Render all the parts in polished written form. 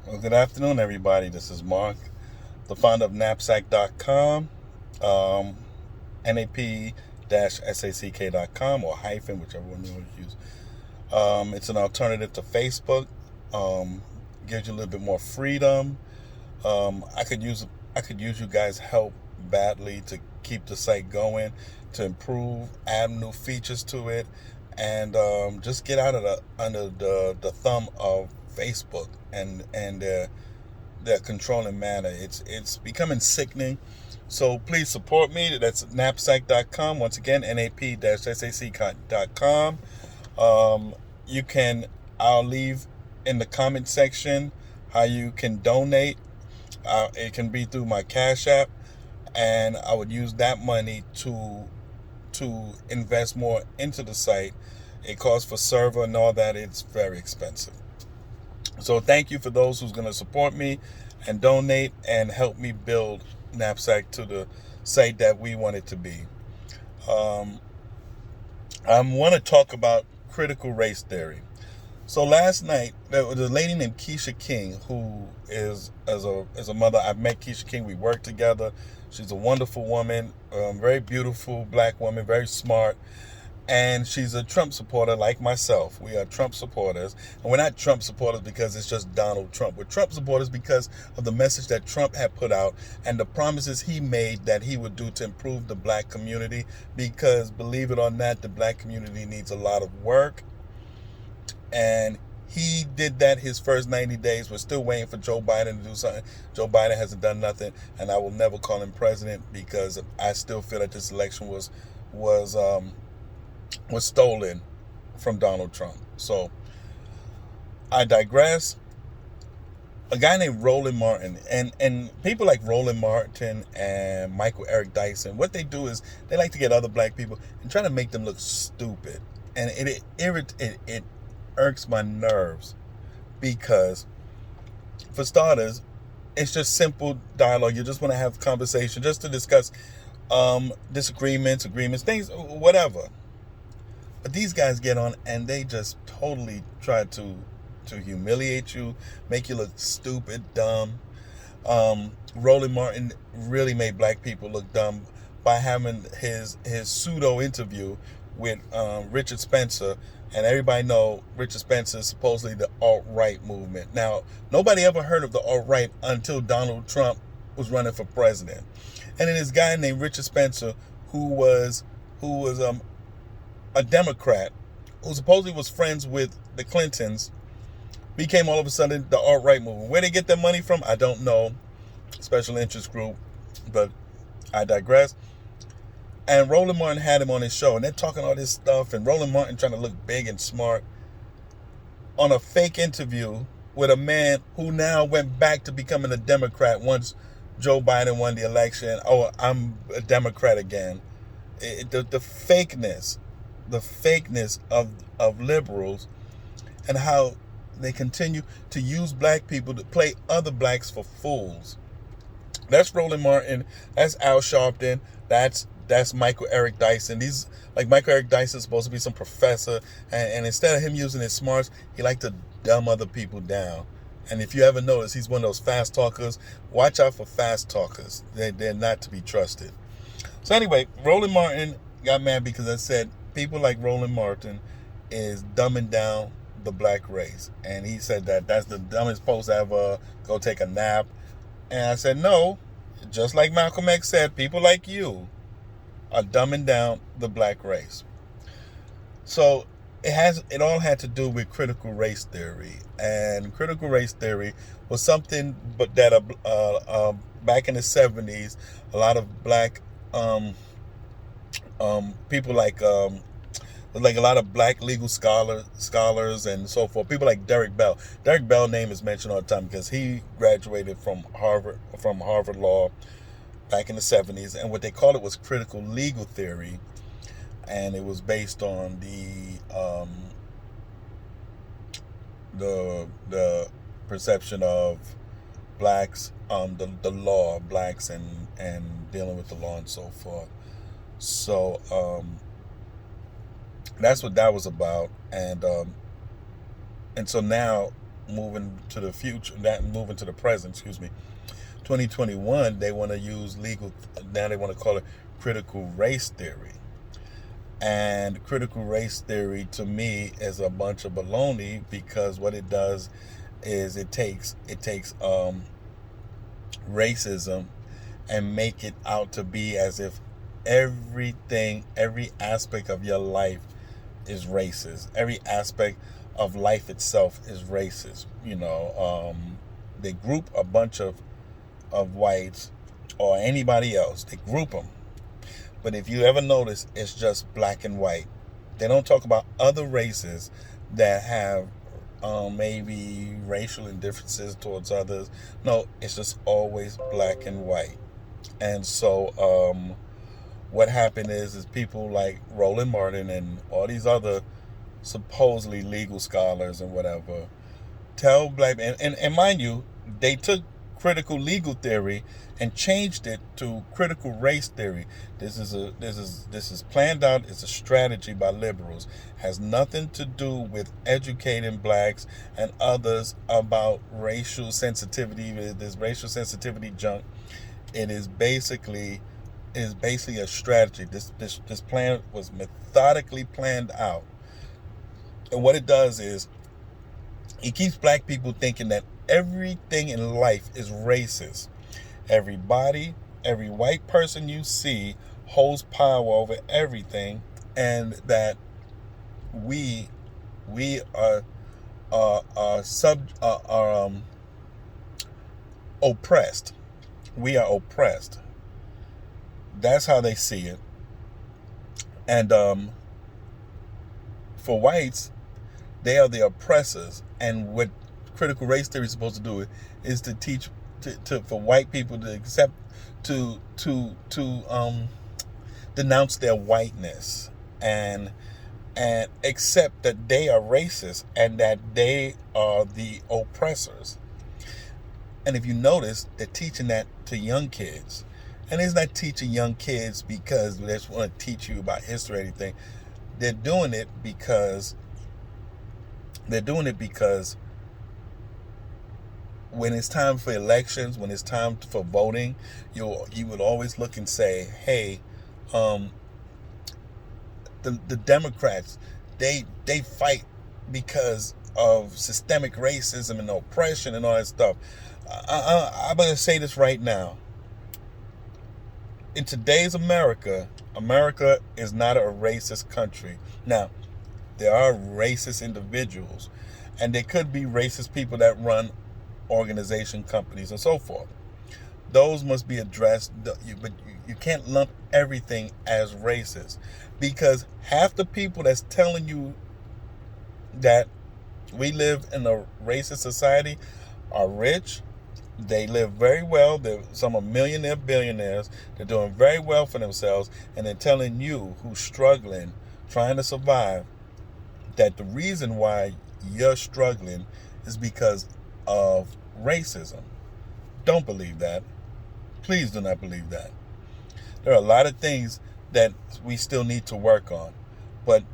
Well, good afternoon, everybody. This is Mark, the founder of knapsack.com, um, nap-sack.com or hyphen, whichever one you want to use. It's an alternative to Facebook. Gives you a little bit more freedom. I could use you guys' help badly to keep the site going, to improve, add new features to it, and just get out of the under the thumb of Facebook and their controlling manner. It's becoming sickening. So please support me. That's knapsack.com. Once again, nap-sack.com. Um, you can, I'll leave in the comment section how you can donate. It can be through my Cash App, and I would use that money to invest more into the site. It costs for server and all that. It's very expensive. So thank you for those who's going to support me and donate and help me build Knapsack to the site that we want it to be. Um, I want to talk about critical race theory. So last night there was a lady named Keisha King who is as a mother. I've met Keisha King. We work together. She's a wonderful woman, very beautiful black woman, very smart. And she's a Trump supporter like myself. We are Trump supporters. And we're not Trump supporters because it's just Donald Trump. We're Trump supporters because of the message that Trump had put out and the promises he made that he would do to improve the black community. Because believe it or not, the black community needs a lot of work. And he did that his first 90 days. We're still waiting for Joe Biden to do something. Joe Biden hasn't done nothing. And I will never call him president because I still feel that this election was stolen from Donald Trump. So I digress. A guy named Roland Martin and people like Roland Martin and Michael Eric Dyson, what they do is they like to get other black people and try to make them look stupid. And it irks my nerves because, for starters, it's just simple dialogue. You just want to have conversation just to discuss disagreements, agreements, things, whatever. But these guys get on and they just totally try to humiliate you, make you look stupid, dumb. Roland Martin really made black people look dumb by having his pseudo interview with Richard Spencer, and everybody know Richard Spencer is supposedly the alt-right movement. Now, nobody ever heard of the alt-right until Donald Trump was running for president, and then this guy named Richard Spencer, who was a Democrat, who supposedly was friends with the Clintons, became all of a sudden the alt-right movement. Where they get their money from, I don't know. Special interest group, but I digress. And Roland Martin had him on his show, and they're talking all this stuff, and Roland Martin trying to look big and smart on a fake interview with a man who now went back to becoming a Democrat once Joe Biden won the election. Oh, I'm a Democrat again. The fakeness, of liberals, and how they continue to use black people to play other blacks for fools. That's Roland Martin. That's Al Sharpton. That's Michael Eric Dyson. These, like, Michael Eric Dyson is supposed to be some professor, and instead of him using his smarts, he likes to dumb other people down. And if you ever notice, he's one of those fast talkers. Watch out for fast talkers. They're not to be trusted. So anyway, Roland Martin got mad because I said people like Roland Martin is dumbing down the black race. And he said that that's the dumbest post ever. Go take a nap. And I said, no, just like Malcolm X said, people like you are dumbing down the black race. So it all had to do with critical race theory. And critical race theory was something but that back in the 70s, a lot of black people like a lot of black legal scholars and so forth. People like Derek Bell. Derek Bell's name is mentioned all the time because he graduated from Harvard Law back in the 70s, and what they called it was critical legal theory, and it was based on the perception of blacks, the law of blacks, and dealing with the law and so forth. So that's what that was about, and so now moving to the future, that moving to the present, 2021, they want to use legal, now they want to call it critical race theory. And critical race theory to me is a bunch of baloney, because what it does is it takes racism and make it out to be as if every aspect of your life is racist. Every aspect of life itself is racist. They group a bunch of whites or anybody else. They group them. But if you ever notice, it's just black and white. They don't talk about other races that have maybe racial indifferences towards others. No, it's just always black and white. And so what happened is people like Roland Martin and all these other supposedly legal scholars and whatever tell black, and mind you, they took critical legal theory and changed it to critical race theory. This is planned out. It's a strategy by liberals. Has nothing to do with educating blacks and others about racial sensitivity. This racial sensitivity junk. It is basically a strategy. This plan was methodically planned out. And what it does is it keeps black people thinking that everything in life is racist. Every white person you see holds power over everything, and that we are oppressed. We are oppressed. That's how they see it. And for whites, they are the oppressors. And what critical race theory is supposed to do is to teach for white people to accept, to denounce their whiteness and accept that they are racist and that they are the oppressors. And if you notice, they're teaching that to young kids. And it's not teaching young kids because they just want to teach you about history or anything. They're doing it because when it's time for elections, when it's time for voting, you would always look and say, hey, the Democrats, they fight because of systemic racism and oppression and all that stuff. I'm going to say this right now. In today's America is not a racist country. Now, there are racist individuals, and there could be racist people that run organization companies and so forth. Those must be addressed, but you can't lump everything as racist, because half the people that's telling you that we live in a racist society are rich. They live very well. Some are millionaire billionaires. They're doing very well for themselves, and they're telling you who's struggling, trying to survive, that the reason why you're struggling is because of racism. Don't believe that. Please do not believe that. There are a lot of things that we still need to work on. But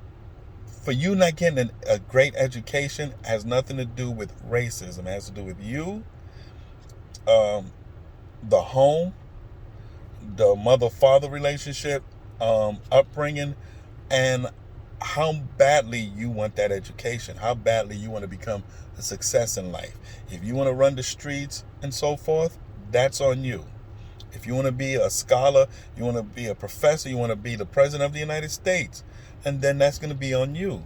for you not getting a great education has nothing to do with racism. It has to do with you, the home, the mother-father relationship, upbringing, and how badly you want that education, how badly you want to become a success in life. If you want to run the streets and so forth, that's on you. If you want to be a scholar, you want to be a professor, you want to be the president of the United States, and then that's going to be on you.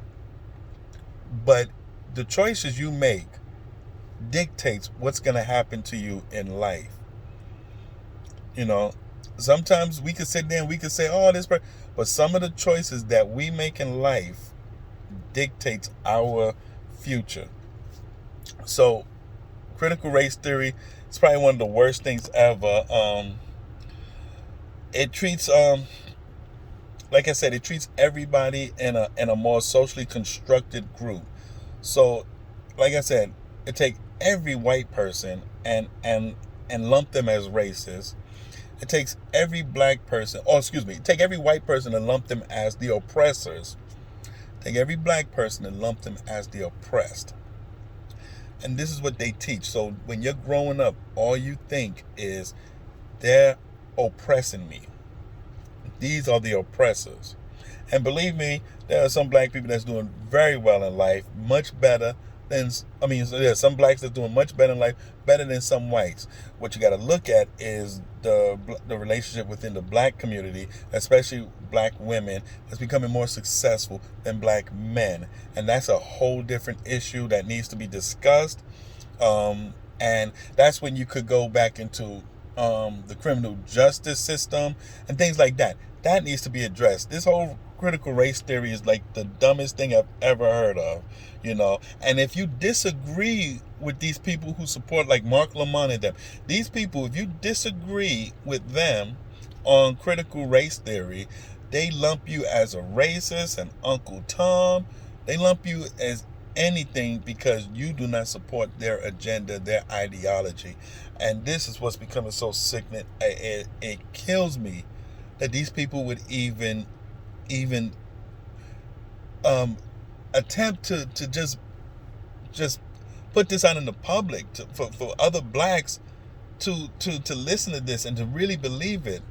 But the choices you make dictates what's going to happen to you in life. Sometimes we could sit there and we could say, oh, but some of the choices that we make in life dictates our future. So critical race theory is probably one of the worst things ever. It treats, like I said, it treats everybody in a more socially constructed group. So, like I said, it takes every white person and lump them as racist. It takes every black person, take every white person and lump them as the oppressors. Take every black person and lump them as the oppressed. And this is what they teach. So when you're growing up, all you think is they're oppressing me. These are the oppressors. And believe me, there are some black people that's doing very well in life, much better than, so there's some blacks that's doing much better in life, better than some whites. What you got to look at is the relationship within the black community, especially black women, that's becoming more successful than black men. And that's a whole different issue that needs to be discussed. And that's when you could go back into the criminal justice system and things like that. That needs to be addressed. This whole critical race theory is like the dumbest thing I've ever heard of, And if you disagree with these people who support, like MarcChinama and them, these people, if you disagree with them on critical race theory, they lump you as a racist and Uncle Tom. They lump you as anything because you do not support their agenda, their ideology. And this is what's becoming so sickening. It kills me that these people would even attempt to just put this out in the public for other blacks to listen to this and to really believe it.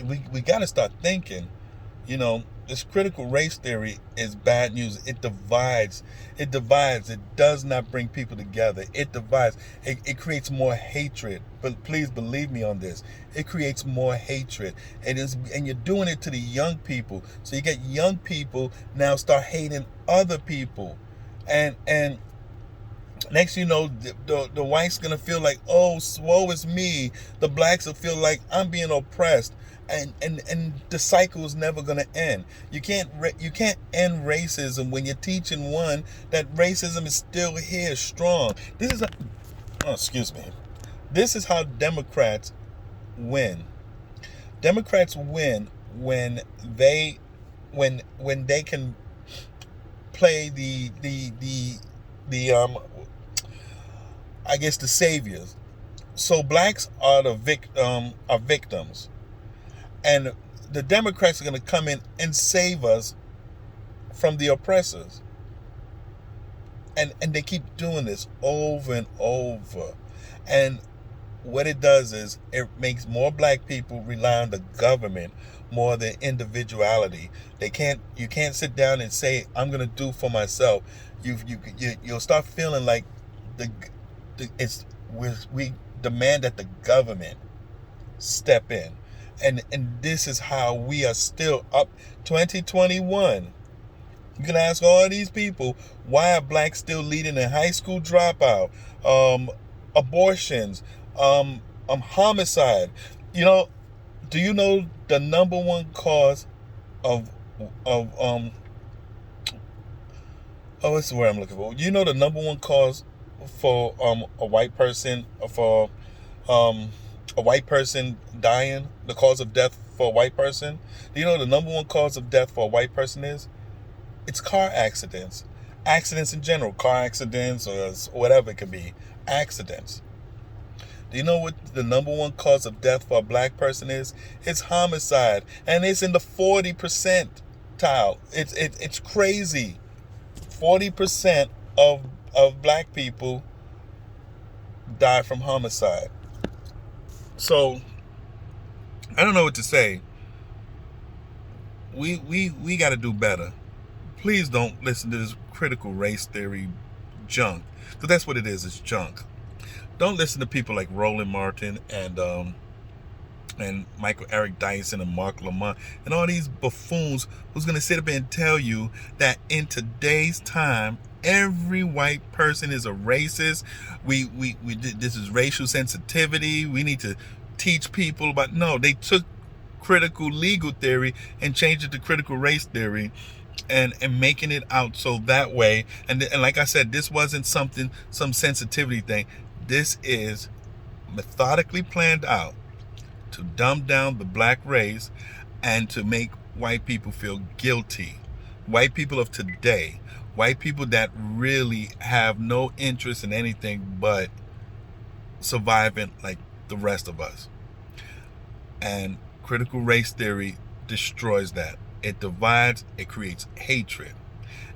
We got to start thinking. This critical race theory is bad news. It divides. It does not bring people together. It divides. It creates more hatred. But please believe me on this. It creates more hatred. And you're doing it to the young people. So you get young people now start hating other people. And next you know, the whites gonna feel like, oh, woe is me. The blacks will feel like I'm being oppressed. And the cycle is never going to end. You can't end racism when you're teaching one that racism is still here, strong. This is how Democrats win. Democrats win when they can play the I guess the saviors. So blacks are are victims. And the Democrats are going to come in and save us from the oppressors. And they keep doing this over and over. And what it does is it makes more black people rely on the government more than individuality. You can't sit down and say, I'm going to do for myself. You'll start feeling like we demand that the government step in. And this is how we are still up 2021. You can ask all these people, why are blacks still leading in high school dropout, abortions, homicide? Do you know the number one cause of what's the word I'm looking for? You know the number one cause for a white person dying, the cause of death for a white person? Do you know the number one cause of death for a white person is? It's car accidents. Accidents in general, car accidents or whatever it could be. Accidents. Do you know what the number one cause of death for a black person is? It's homicide. And it's in the 40% tile. It's crazy. 40% of black people die from homicide. So I don't know what to say. We got to do better. Please don't listen to this critical race theory junk, because that's what it is. It's junk. Don't listen to people like Roland Martin and Michael Eric Dyson and MarcChinama and all these buffoons who's gonna sit up and tell you that in today's time every white person is a racist. We this is racial sensitivity. We need to teach people about. No, they took critical legal theory and changed it to critical race theory, and making it out so that way. And like I said, this wasn't some sensitivity thing. This is methodically planned out to dumb down the black race and to make white people feel guilty. White people of today, white people that really have no interest in anything but surviving like the rest of us. And critical race theory destroys that. It divides, it creates hatred.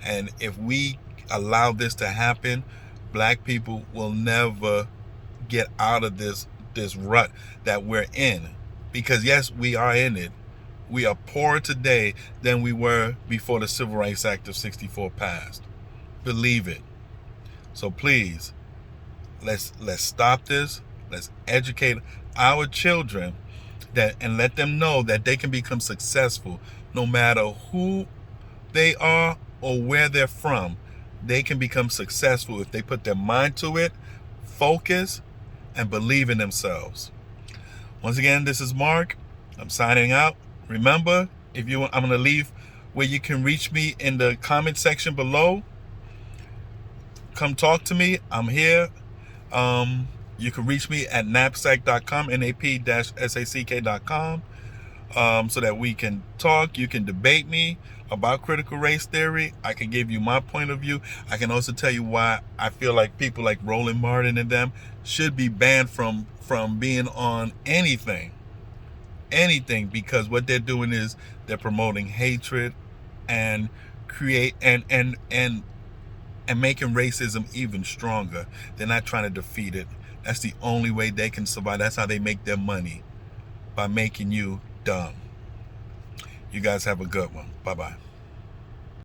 And if we allow this to happen, Black people will never get out of this rut that we're in. Because yes, we are in it. We are poorer today than we were before the Civil Rights Act of 64 passed. Believe it. So please, let's stop this. Let's educate our children and let them know that they can become successful no matter who they are or where they're from. They can become successful if they put their mind to it, focus, and believe in themselves. Once again, this is Mark. I'm signing out. Remember, I'm going to leave where you can reach me in the comment section below. Come talk to me. I'm here. You can reach me at napsack.com, nap-sack.com, so that we can talk. You can debate me about critical race theory. I can give you my point of view. I can also tell you why I feel like people like Roland Martin and them should be banned from being on anything, because what they're doing is they're promoting hatred and and making racism even stronger. They're not trying to defeat it. That's the only way they can survive. That's how they make their money, by making you dumb. You guys have a good one. Bye-bye.